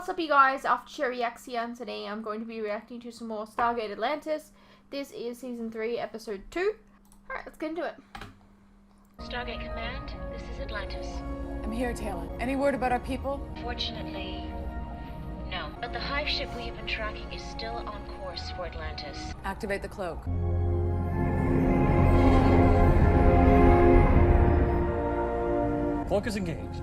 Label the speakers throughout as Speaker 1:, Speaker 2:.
Speaker 1: What's up, you guys? After Cherry X here, and today I'm going to be reacting to some more Stargate Atlantis. This is Season 3, Episode 2. Alright, let's get into it.
Speaker 2: Stargate Command, this is Atlantis.
Speaker 3: I'm here, Taylor. Any word about our people?
Speaker 2: Fortunately, no. But the hive ship we've been tracking is still on course for Atlantis.
Speaker 3: Activate the cloak.
Speaker 4: Cloak is engaged.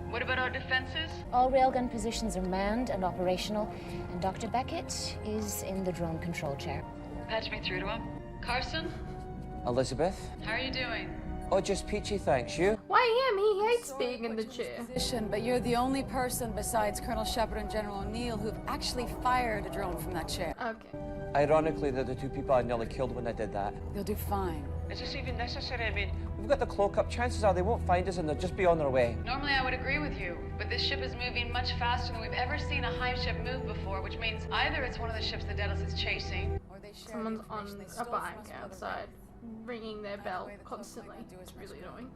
Speaker 3: What about our defenses?
Speaker 2: All railgun positions are manned and operational, and Dr. Beckett is in the drone control chair.
Speaker 3: Patch me through to him. Carson,
Speaker 5: Elizabeth?
Speaker 3: how are you doing?
Speaker 5: Oh, just peachy, thanks. You?
Speaker 1: Why him? He hates being in the chair.
Speaker 3: Position, but you're the only person besides Colonel Sheppard and General O'Neill who've actually fired a drone from that chair.
Speaker 1: Okay.
Speaker 5: Ironically, they're the two people I nearly killed when I did that.
Speaker 3: You'll do fine.
Speaker 5: Is this even necessary? I mean, we've got the cloak up. Chances are they won't find us and they'll just be on their way.
Speaker 3: Normally I would agree with you, but this ship is moving much faster than we've ever seen a hive ship move before, which means either it's one of the ships the Daedalus is chasing, or they share
Speaker 1: Someone's
Speaker 3: the
Speaker 1: on
Speaker 3: information they
Speaker 1: a
Speaker 3: stole from
Speaker 1: bank
Speaker 3: us for the
Speaker 1: outside,
Speaker 3: Wraith.
Speaker 1: ringing their bell constantly. It's really annoying.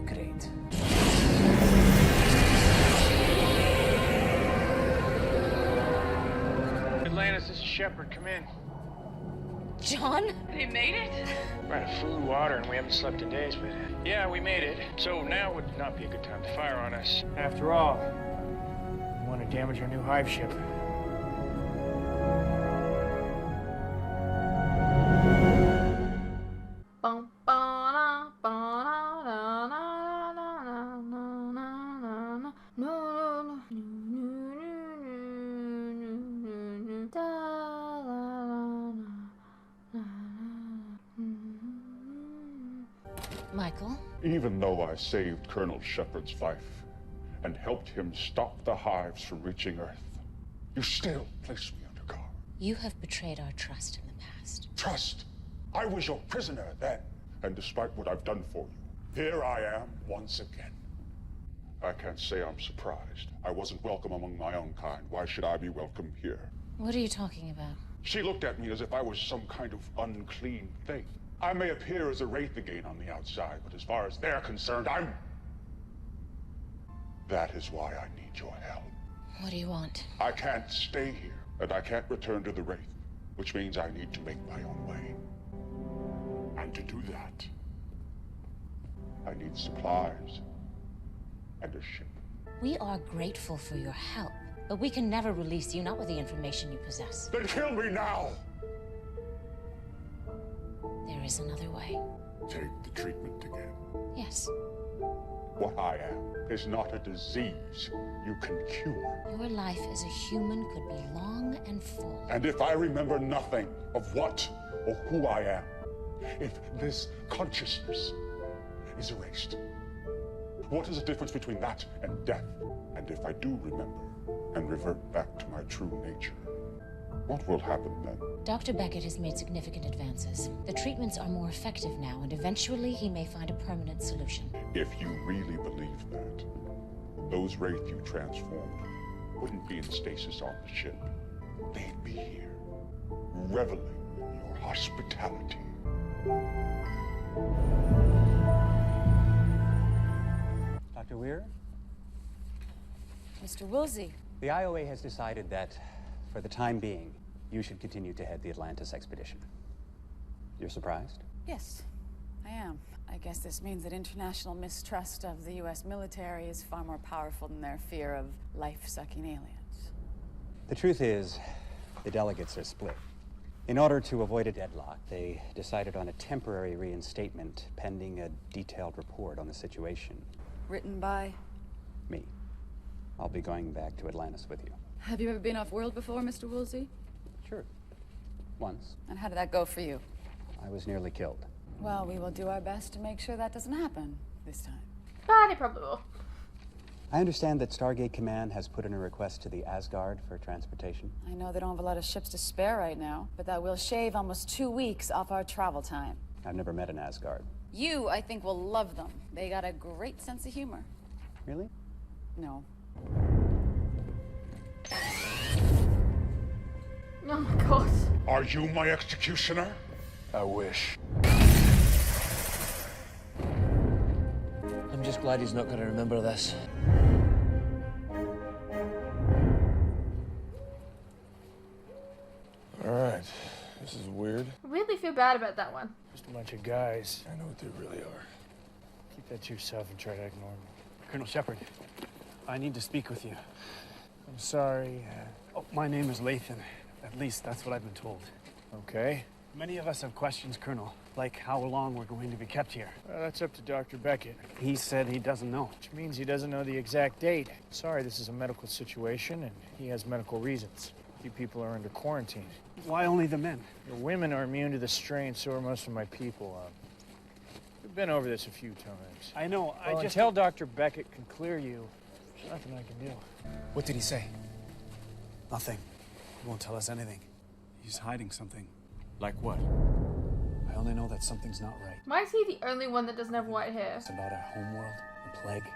Speaker 5: Great.
Speaker 6: Atlantis, this is Sheppard. Come in.
Speaker 2: John?
Speaker 3: They made it?
Speaker 6: We're out of food, water, and we haven't slept in days, but yeah, we made it. So now would not be a good time to fire on us. After all, we want to damage our new hive ship.
Speaker 2: Michael?
Speaker 7: Even though I saved Colonel Sheppard's life and helped him stop the hives from reaching Earth, you still place me under guard.
Speaker 2: You have betrayed our trust in the past.
Speaker 7: Trust. I was your prisoner then, and despite what I've done for you, here I am once again. I can't say I'm surprised. I wasn't welcome among my own kind. Why should I be welcome here?
Speaker 2: What are you talking about?
Speaker 7: She looked at me as if I was some kind of unclean thing. I may appear as a Wraith again on the outside, but as far as they're concerned, I'm... That is why I need your help.
Speaker 2: What do you want?
Speaker 7: I can't stay here, and I can't return to the Wraith, which means I need to make my own way. And to do that, I need supplies and a ship.
Speaker 2: We are grateful for your help, but we can never release you, not with the information you possess.
Speaker 7: Then kill me now!
Speaker 2: There is another way.
Speaker 7: Take the treatment again.
Speaker 2: Yes.
Speaker 7: What I am is not a disease you can cure.
Speaker 2: Your life as a human could be long and full.
Speaker 7: And if I remember nothing of what or who I am, if this consciousness is erased, what is the difference between that and death? And if I do remember and revert back to my true nature, what will happen then?
Speaker 2: Dr. Beckett has made significant advances. The treatments are more effective now, and eventually he may find a permanent solution.
Speaker 7: If you really believe that, those Wraith you transformed wouldn't be in stasis on the ship. They'd be here, reveling in your hospitality.
Speaker 4: Dr. Weir,
Speaker 3: Mr. Woolsey.
Speaker 4: the IOA has decided that, for the time being, you should continue to head the Atlantis expedition. You're surprised?
Speaker 3: Yes, I am. I guess this means that international mistrust of the U.S. military is far more powerful than their fear of life-sucking aliens.
Speaker 4: The truth is, the delegates are split. In order to avoid a deadlock, they decided on a temporary reinstatement pending a detailed report on the situation.
Speaker 3: Written by?
Speaker 4: Me. I'll be going back to Atlantis with you.
Speaker 3: Have you ever been off-world before, Mr. Woolsey?
Speaker 4: Sure. Once.
Speaker 3: And how did that go for you?
Speaker 4: I was nearly killed.
Speaker 3: Well, we will do our best to make sure that doesn't happen this time.
Speaker 1: But it probably will.
Speaker 4: I understand that Stargate Command has put in a request to the Asgard for transportation.
Speaker 3: I know they don't have a lot of ships to spare right now, but that will shave almost 2 weeks off our travel time.
Speaker 4: I've never met an Asgard.
Speaker 3: You, I think, will love them. They got a great sense of humor.
Speaker 4: Really?
Speaker 3: No.
Speaker 1: Oh my god.
Speaker 7: Are you my executioner?
Speaker 6: I wish.
Speaker 5: I'm just glad he's not going to remember this.
Speaker 1: bad about that one.
Speaker 6: Just a bunch of guys.
Speaker 7: I know what they really are.
Speaker 6: Keep that to yourself and try to ignore me.
Speaker 8: Colonel Sheppard, I need to speak with you.
Speaker 6: I'm sorry.
Speaker 8: Oh, my name is Lathan. At least that's what I've been told.
Speaker 6: Okay.
Speaker 8: Many of us have questions, Colonel, like how long we're going to be kept here.
Speaker 6: That's up to Dr. Beckett,
Speaker 8: He said he doesn't know.
Speaker 6: which means he doesn't know the exact date. Sorry, this is a medical situation, and he has medical reasons. You people are under quarantine.
Speaker 8: Why only the men?
Speaker 6: The women are immune to the strain, so are most of my people. We've been over this a few times.
Speaker 8: I know,
Speaker 6: Well, until Dr. Beckett can clear you, there's nothing I can do.
Speaker 8: What did he say? Nothing. He won't tell us anything. He's hiding something.
Speaker 5: Like what?
Speaker 8: I only know that something's not right.
Speaker 1: Why is he the only one that doesn't have white hair?
Speaker 8: It's about our homeworld, the plague,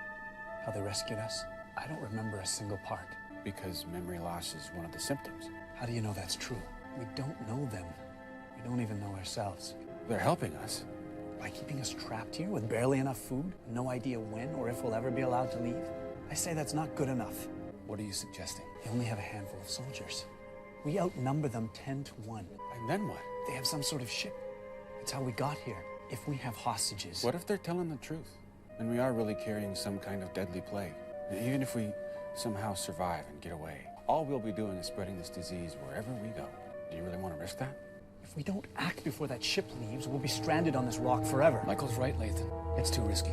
Speaker 8: how they rescued us. I don't remember a single part.
Speaker 9: Because memory loss is one of the symptoms.
Speaker 8: How do you know that's true? We don't know them. We don't even know ourselves.
Speaker 9: They're helping us.
Speaker 8: By keeping us trapped here with barely enough food, no idea when or if we'll ever be allowed to leave, I say that's not good enough.
Speaker 9: What are you suggesting?
Speaker 8: They only have a handful of soldiers. We outnumber them 10 to 1.
Speaker 9: And then what?
Speaker 8: They have some sort of ship. It's how we got here. If we have hostages...
Speaker 9: What if they're telling the truth? And we are really carrying some kind of deadly plague? Even if we somehow survive and get away, all we'll be doing is spreading this disease wherever we go. Do you really want to risk that?
Speaker 8: If we don't act before that ship leaves, we'll be stranded on this rock forever.
Speaker 9: Michael's right, Lathan. It's too risky.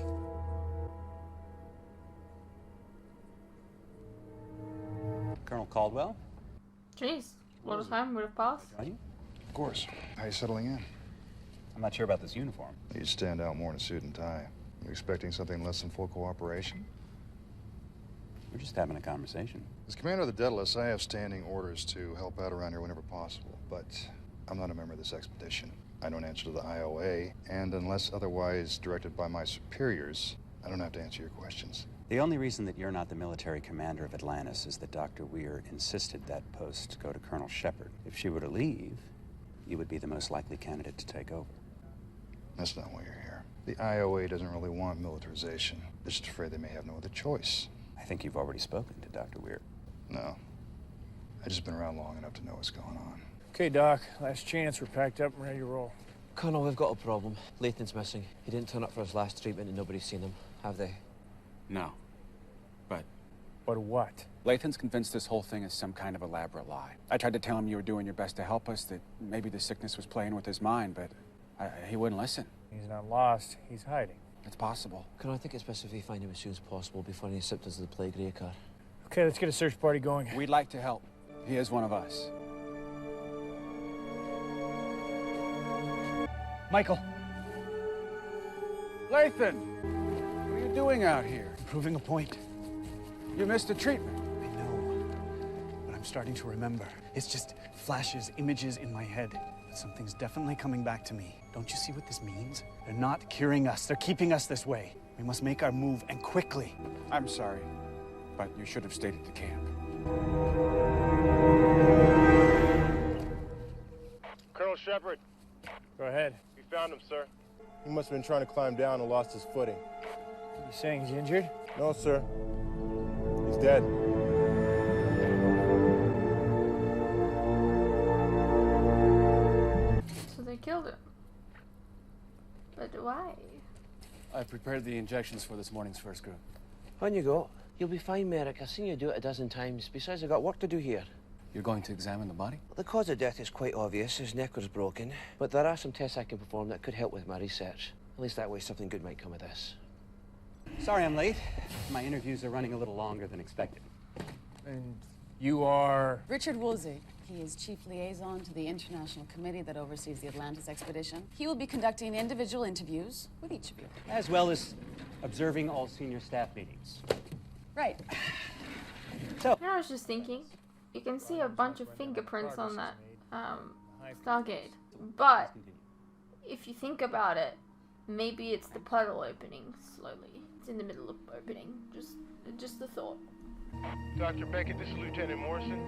Speaker 4: Colonel Caldwell?
Speaker 1: Jeez, a lot of time would have passed.
Speaker 4: Are you?
Speaker 7: Of course. How you settling in?
Speaker 4: I'm not sure about this uniform.
Speaker 7: You stand out more in a suit and tie. You expecting something less than full cooperation?
Speaker 4: We're just having a conversation.
Speaker 7: As commander of the Daedalus, I have standing orders to help out around here whenever possible, but I'm not a member of this expedition. I don't answer to the IOA, and unless otherwise directed by my superiors, I don't have to answer your questions.
Speaker 4: The only reason that you're not the military commander of Atlantis is that Dr. Weir insisted that post go to Colonel Sheppard. If she were to leave, you would be the most likely candidate to take over.
Speaker 7: That's not why you're here. The IOA doesn't really want militarization. They're just afraid they may have no other choice.
Speaker 4: I think you've already spoken to Dr. Weir.
Speaker 7: No. I've just been around long enough to know what's going on.
Speaker 6: Okay, Doc. Last chance. We're packed up and ready to roll.
Speaker 5: Colonel, we've got a problem. Lathan's missing. He didn't turn up for his last treatment and nobody's seen him, have they?
Speaker 9: No. But
Speaker 6: But what?
Speaker 9: Lathan's convinced this whole thing is some kind of elaborate lie. I tried to tell him you were doing your best to help us, that maybe the sickness was playing with his mind, but he wouldn't listen.
Speaker 6: He's not lost. He's hiding.
Speaker 9: It's possible.
Speaker 5: Colonel, I think it's best if we find him as soon as possible before any symptoms of the plague reoccur.
Speaker 6: Okay, let's get a search party going.
Speaker 9: We'd like to help. He is one of us.
Speaker 8: Michael!
Speaker 9: Lathan! What are you doing out here?
Speaker 8: Proving a point.
Speaker 9: You missed a treatment.
Speaker 8: I know, but I'm starting to remember. It's just flashes, images in my head. But something's definitely coming back to me. Don't you see what this means? They're not curing us. They're keeping us this way. We must make our move, and quickly.
Speaker 9: I'm sorry, but you should have stayed at the camp.
Speaker 10: Colonel Sheppard,
Speaker 6: Go ahead.
Speaker 10: we found him, sir. He must have been trying to climb down and lost his footing.
Speaker 6: You saying he's injured?
Speaker 10: No, sir. He's dead.
Speaker 1: So they killed him. But why?
Speaker 9: I prepared the injections for this morning's first group.
Speaker 5: On you go. You'll be fine, Merrick. I've seen you do it a dozen times. Besides, I've got work to do here.
Speaker 9: You're going to examine the body?
Speaker 5: The cause of death is quite obvious. His neck was broken. But there are some tests I can perform that could help with my research. At least that way something good might come of this.
Speaker 4: Sorry I'm late. My interviews are running a little longer than expected.
Speaker 6: And you are...
Speaker 3: Richard Woolsey. He is chief liaison to the international committee that oversees the Atlantis expedition. He will be conducting individual interviews with each of you.
Speaker 4: As well as observing all senior staff meetings.
Speaker 3: Right.
Speaker 1: You know, I was just thinking, you can see a bunch of fingerprints on that Stargate. But if you think about it, maybe it's the puddle opening slowly. It's in the middle of opening. Just the thought.
Speaker 10: Dr. Beckett, this is Lieutenant Morrison.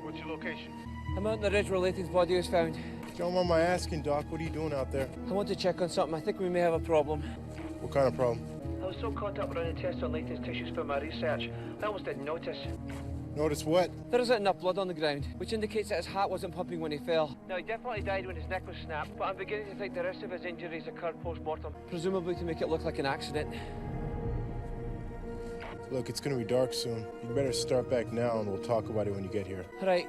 Speaker 10: What's your location?
Speaker 5: I'm out on the ridge where Lathan's body was found.
Speaker 10: Don't mind my asking, Doc. What are you doing out there?
Speaker 5: I want to check on something. I think we may have a problem.
Speaker 10: What kind of problem?
Speaker 11: I was so caught up running tests on Lathan's tissues for my research, I almost didn't notice.
Speaker 10: Notice what?
Speaker 5: There isn't enough blood on the ground, which indicates that his heart wasn't pumping when he fell. Now, he definitely died when his neck was snapped, but I'm beginning to think the rest of his injuries occurred post-mortem. Presumably to make it look like an accident.
Speaker 10: Look, it's gonna be dark soon. You better start back now and we'll talk about it when you get here.
Speaker 5: Right.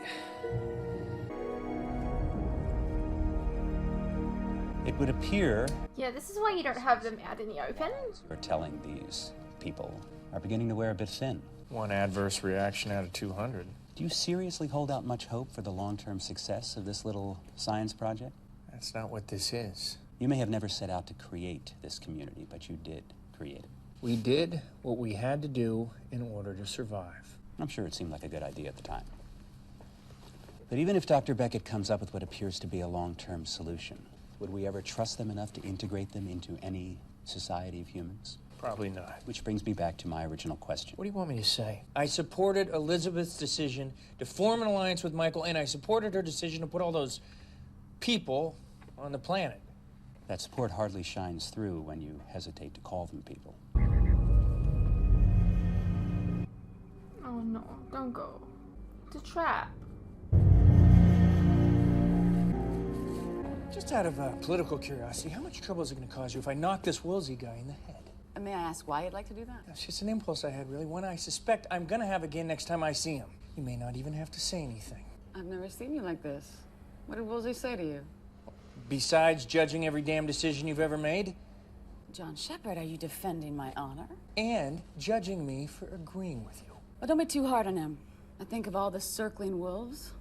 Speaker 4: It would appear
Speaker 1: Yeah, this is why you don't have them out in the open.
Speaker 4: you're telling these people are beginning to wear a bit thin.
Speaker 6: One adverse reaction out of 200.
Speaker 4: Do you seriously hold out much hope for the long-term success of this little science project?
Speaker 6: That's not what this is.
Speaker 4: You may have never set out to create this community, but you did create it.
Speaker 6: We did what we had to do in order to survive.
Speaker 4: I'm sure it seemed like a good idea at the time. But even if Dr. Beckett comes up with what appears to be a long-term solution, would we ever trust them enough to integrate them into any society of humans?
Speaker 6: Probably not.
Speaker 4: Which brings me back to my original question.
Speaker 6: What do you want me to say? I supported Elizabeth's decision to form an alliance with Michael, and I supported her decision to put all those people on the planet.
Speaker 4: That support hardly shines through when you hesitate to call them people.
Speaker 1: Oh no, don't go. It's a trap.
Speaker 6: Just out of political curiosity, how much trouble is it going to cause you if I knock this Woolsey guy in the head?
Speaker 3: And may I ask why you'd like to do that?
Speaker 6: It's just an impulse I had, really, one I suspect I'm going to have again next time I see him. You may not even have to say anything.
Speaker 3: I've never seen you like this. What did Woolsey say to you?
Speaker 6: Besides judging every damn decision you've ever made,
Speaker 3: John Sheppard, are you defending my honor?
Speaker 6: and judging me for agreeing with you.
Speaker 3: Well, don't be too hard on him. I think of all the circling wolves,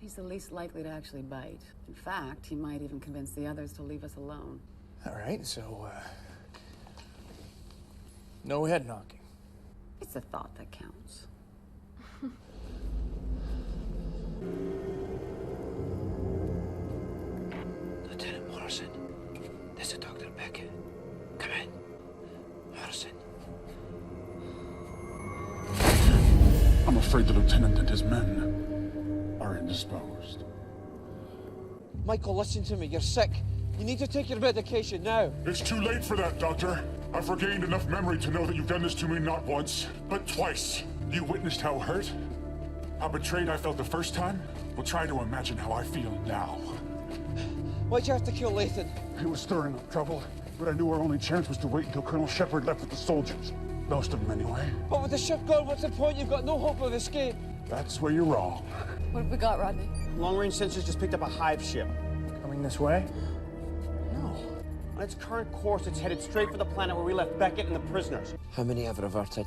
Speaker 3: he's the least likely to actually bite. In fact, he might even convince the others to leave us alone.
Speaker 6: All right, so, no head knocking.
Speaker 3: It's the thought that counts.
Speaker 5: Lieutenant Morrison, this is Dr. Beckett. Come in. Morrison.
Speaker 7: I'm afraid the lieutenant and his men are indisposed.
Speaker 5: Michael, listen to me. You're sick. You need to take your medication now.
Speaker 7: It's too late for that, Doctor. I've regained enough memory to know that you've done this to me not once, but twice. You witnessed how hurt, how betrayed I felt the first time. Well, try to imagine how I feel now.
Speaker 5: Why'd you have to kill Lathan?
Speaker 7: He was stirring up trouble, but I knew our only chance was to wait until Colonel Sheppard left with the soldiers. Most of them, anyway.
Speaker 5: But with the ship gone, what's the point? You've got no hope of escape.
Speaker 7: That's where you're wrong.
Speaker 3: What have we got, Rodney?
Speaker 8: Long-range sensors just picked up a hive ship.
Speaker 6: Coming this way?
Speaker 8: No. On its current course, it's headed straight for the planet where we left Beckett and the prisoners.
Speaker 5: How many have reverted?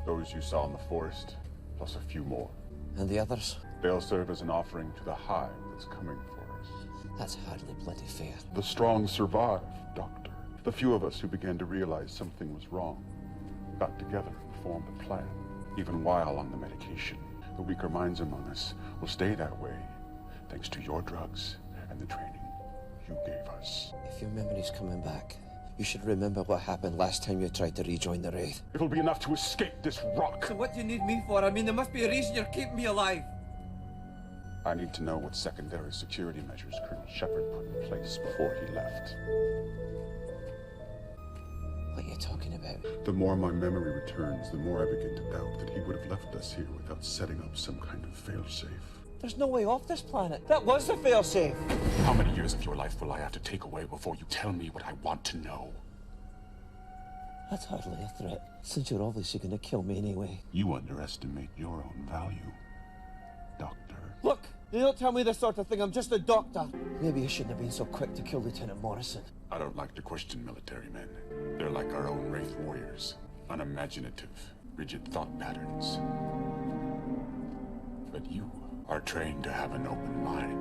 Speaker 7: Those you saw in the forest, plus a few more.
Speaker 5: And the others?
Speaker 7: They'll serve as an offering to the hive that's coming for us.
Speaker 5: That's hardly bloody fair.
Speaker 7: The strong survive, Doctor. The few of us who began to realize something was wrong got together and formed a plan. Even while on the medication, the weaker minds among us will stay that way, thanks to your drugs and the training you gave us.
Speaker 5: If your memory's coming back, you should remember what happened last time you tried to rejoin the Wraith.
Speaker 7: It'll be enough to escape this rock.
Speaker 5: So what do you need me for? I mean, there must be a reason you're keeping me alive.
Speaker 7: I need to know what secondary security measures Colonel Sheppard put in place before he left.
Speaker 5: What are you talking about?
Speaker 7: The more my memory returns, the more I begin to doubt that he would have left us here without setting up some kind of failsafe.
Speaker 5: There's no way off this planet. That was the failsafe.
Speaker 7: How many years of your life will I have to take away before you tell me what I want to know?
Speaker 5: That's hardly a threat, since you're obviously going to kill me anyway.
Speaker 7: You underestimate your own value, Doctor.
Speaker 5: Look, they don't tell me this sort of thing. I'm just a doctor. Maybe I shouldn't have been so quick to kill Lieutenant Morrison.
Speaker 7: I don't like to question military men. They're like our own Wraith warriors. Unimaginative, rigid thought patterns. But you are trained to have an open mind.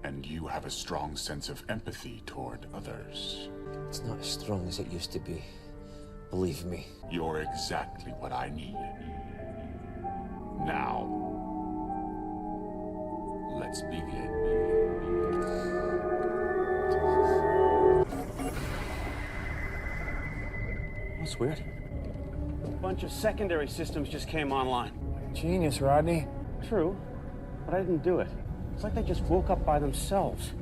Speaker 7: And you have a strong sense of empathy toward others.
Speaker 5: It's not as strong as it used to be. Believe me.
Speaker 7: You're exactly what I need. Now, let's begin.
Speaker 8: That's weird. A bunch of secondary systems just came online.
Speaker 6: Genius, Rodney.
Speaker 8: True, but I didn't do it. It's like they just woke up by themselves.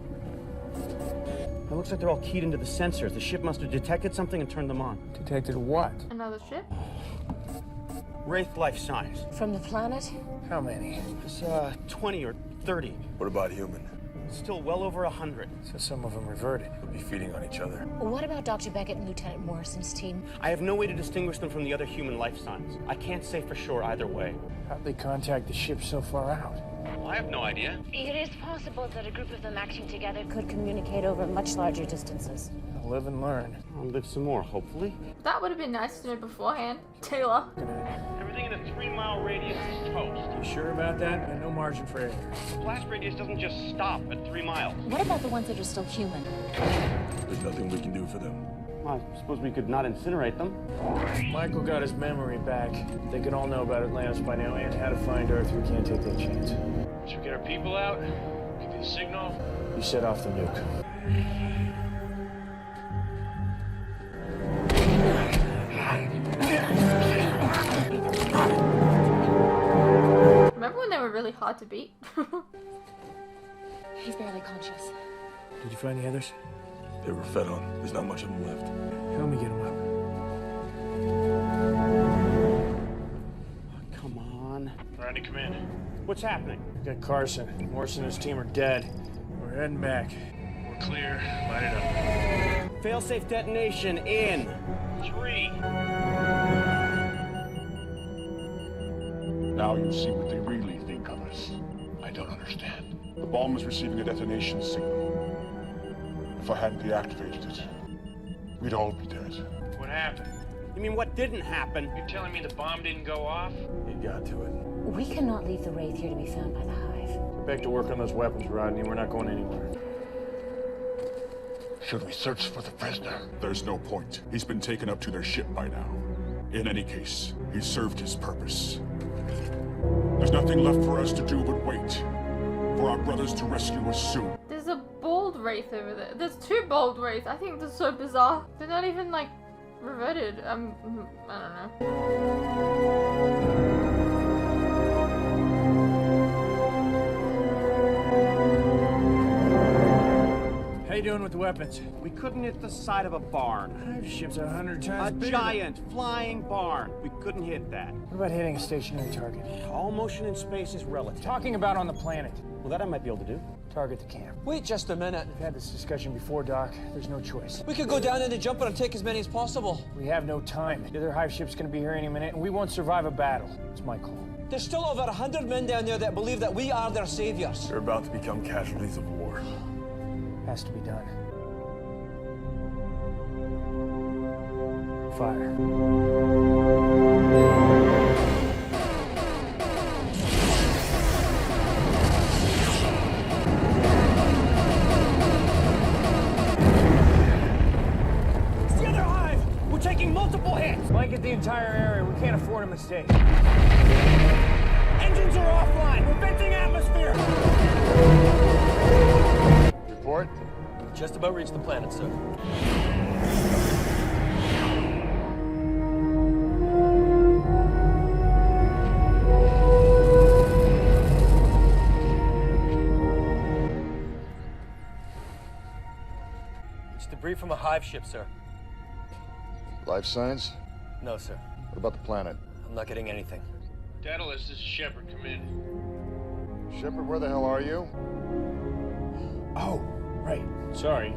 Speaker 8: It looks like they're all keyed into the sensors. The ship must have detected something and turned them on.
Speaker 6: Detected what?
Speaker 1: Another ship?
Speaker 11: Wraith life signs.
Speaker 2: From the planet?
Speaker 6: How many?
Speaker 11: It's 20 or 30.
Speaker 10: What about human?
Speaker 11: Still well over 100.
Speaker 6: So some of them reverted.
Speaker 10: We'll be feeding on each other.
Speaker 2: What about Dr. Beckett and Lieutenant Morrison's team?
Speaker 11: I have no way to distinguish them from the other human life signs. I can't say for sure either way.
Speaker 6: How'd they contact the ship so far out?
Speaker 11: Well, I have no idea.
Speaker 2: It is possible that a group of them acting together could communicate over much larger distances.
Speaker 6: Live and learn.
Speaker 11: I'll live some more, hopefully.
Speaker 1: That would have been nice to know beforehand. Taylor.
Speaker 11: Everything in a 3-mile radius is toast.
Speaker 6: You sure about that? And no margin for error.
Speaker 11: The blast radius doesn't just stop at 3 miles.
Speaker 2: What about the ones that are still human?
Speaker 10: There's nothing we can do for them.
Speaker 11: Well, I suppose we could not incinerate them.
Speaker 6: Michael got his memory back. They could all know about Atlantis by now and how to find Earth. We can't take that chance. Should we get our people out? Give you the signal? You set off the nuke.
Speaker 1: Remember when they were really hard to beat?
Speaker 2: He's barely conscious.
Speaker 6: Did you find the others?
Speaker 10: They were fed on. There's not much of them left.
Speaker 6: Help me get them up.
Speaker 11: Come on.
Speaker 6: Randy, come in.
Speaker 11: What's happening?
Speaker 6: Got Carson. Morrison and his team are dead. We're heading back. We're clear. Light it up.
Speaker 11: Failsafe detonation in 3.
Speaker 7: Now you see what they really think of us. I don't understand. The bomb is receiving a detonation signal. If I hadn't deactivated it, we'd all be dead.
Speaker 6: What happened?
Speaker 11: You mean what didn't happen?
Speaker 6: You're telling me the bomb didn't go off?
Speaker 10: It got to it.
Speaker 2: We cannot leave the Wraith here to be found by the Hive.
Speaker 6: Get back to work on those weapons, Rodney. We're not going anywhere.
Speaker 7: Should we search for the prisoner? There's no point. He's been taken up to their ship by now. In any case, he served his purpose. There's nothing left for us to do but wait for our brothers to rescue us soon.
Speaker 1: There's a bald Wraith over there. There's 2 bald Wraiths. I think this is so bizarre. They're not even like reverted. I don't know.
Speaker 6: How you doing with the weapons?
Speaker 11: We couldn't hit the side of a barn.
Speaker 6: Hive ship's 100 times
Speaker 11: A
Speaker 6: bigger.
Speaker 11: giant flying barn. We couldn't hit that.
Speaker 6: What about hitting a stationary target?
Speaker 11: All motion in space is relative.
Speaker 6: Talking about on the planet.
Speaker 11: Well, that I might be able to do.
Speaker 6: Target the camp.
Speaker 12: Wait just a minute.
Speaker 6: We've had this discussion before, Doc. There's no choice.
Speaker 12: We could go down in the jumper and take as many as possible.
Speaker 6: We have no time. The other Hive ship's gonna be here any minute, and we won't survive a battle. It's my call.
Speaker 12: There's still over 100 men down there that believe that we are their saviors.
Speaker 10: They're about to become casualties of war.
Speaker 6: Has to be done. Fire.
Speaker 11: It's the other Hive! We're taking multiple hits!
Speaker 6: Blanket the entire area. We can't afford a mistake.
Speaker 11: Engines are offline! We're venting atmosphere!
Speaker 10: Report?
Speaker 12: Just about reached the planet, sir. It's debris from a Hive ship, sir.
Speaker 10: Life signs?
Speaker 12: No, sir.
Speaker 10: What about the planet?
Speaker 12: I'm not getting anything.
Speaker 6: Daedalus, this is Sheppard. Come in.
Speaker 10: Sheppard, where the hell are you?
Speaker 6: Oh, right. Sorry.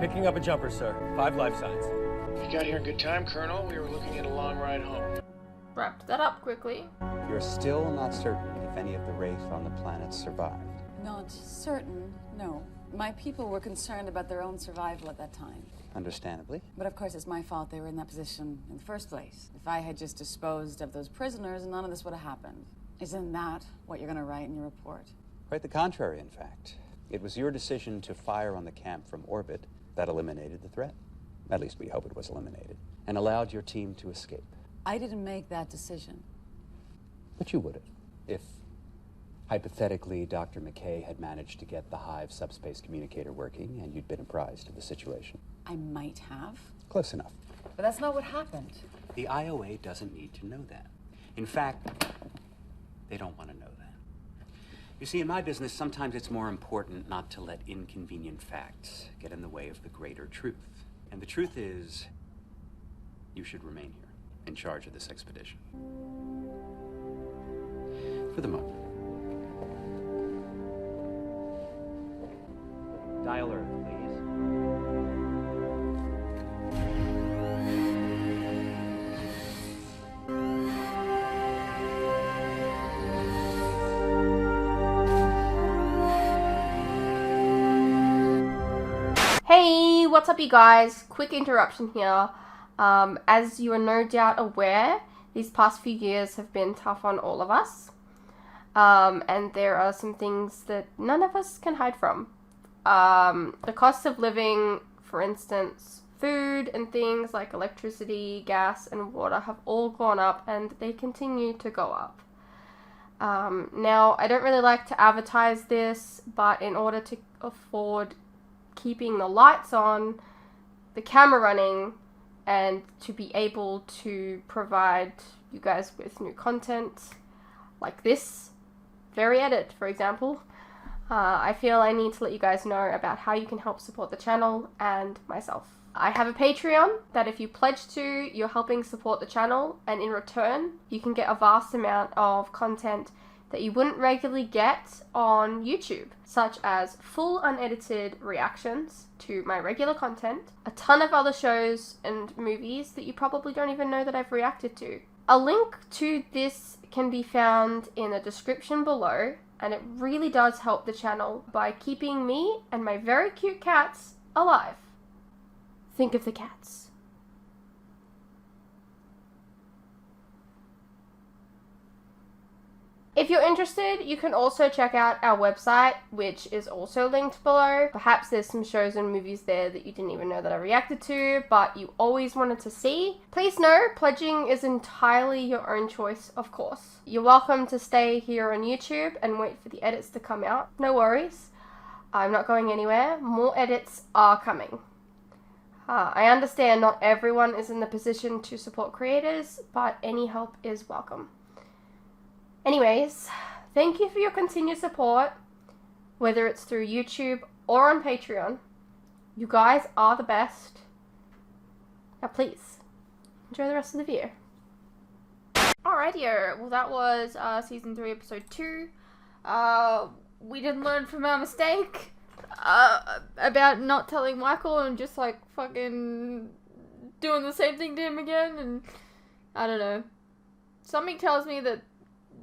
Speaker 12: Picking up a jumper, sir. 5 life signs.
Speaker 6: You got here in good time, Colonel. We were looking at a long ride home.
Speaker 1: Wrapped that up quickly.
Speaker 4: You're still not certain if any of the Wraith on the planet survived.
Speaker 3: Not certain, no. My people were concerned about their own survival at that time.
Speaker 4: Understandably.
Speaker 3: But of course, it's my fault they were in that position in the first place. If I had just disposed of those prisoners, none of this would have happened. Isn't that what you're going to write in your report?
Speaker 4: Quite the contrary, in fact. It was your decision to fire on the camp from orbit that eliminated the threat. At least we hope it was eliminated. And allowed your team to escape.
Speaker 3: I didn't make that decision.
Speaker 4: But you would have, if, hypothetically, Dr. McKay had managed to get the Hive subspace communicator working and you'd been apprised of the situation.
Speaker 3: I might have.
Speaker 4: Close enough.
Speaker 3: But that's not what happened.
Speaker 4: The IOA doesn't need to know that. In fact, they don't want to know that. You see, in my business, sometimes it's more important not to let inconvenient facts get in the way of the greater truth. And the truth is, you should remain here, in charge of this expedition. For the moment.
Speaker 12: Dial Earth, please.
Speaker 1: Hey, what's up you guys? Quick interruption here. As you are no doubt aware, these past few years have been tough on all of us. And there are some things that none of us can hide from. The cost of living, for instance, food and things like electricity, gas, and water have all gone up, and they continue to go up. Now, I don't really like to advertise this, but in order to afford keeping the lights on, the camera running, and to be able to provide you guys with new content like this very edit, for example, I feel I need to let you guys know about how you can help support the channel and myself. I have a Patreon that if you pledge to, you're helping support the channel, and in return you can get a vast amount of content that you wouldn't regularly get on YouTube, such as full unedited reactions to my regular content, a ton of other shows and movies that you probably don't even know that I've reacted to. A link to this can be found in the description below, and it really does help the channel by keeping me and my very cute cats alive. Think of the cats. If you're interested, you can also check out our website, which is also linked below. Perhaps there's some shows and movies there that you didn't even know that I reacted to, but you always wanted to see. Please know, pledging is entirely your own choice, of course. You're welcome to stay here on YouTube and wait for the edits to come out. No worries. I'm not going anywhere. More edits are coming. I understand not everyone is in the position to support creators, but any help is welcome. Anyways, thank you for your continued support, whether it's through YouTube or on Patreon. You guys are the best. Now please, enjoy the rest of the video. Alrighty, well that was Season 3, Episode 2. We didn't learn from our mistake about not telling Michael and just like fucking doing the same thing to him again, and I don't know. Something tells me that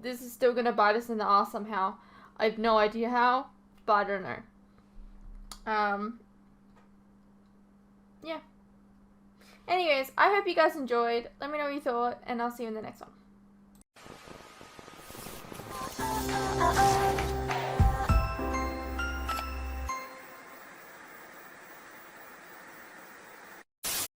Speaker 1: this is still gonna bite us in the ass somehow. I have no idea how, but I don't know. Yeah. Anyways, I hope you guys enjoyed. Let me know what you thought, and I'll see you in the next one.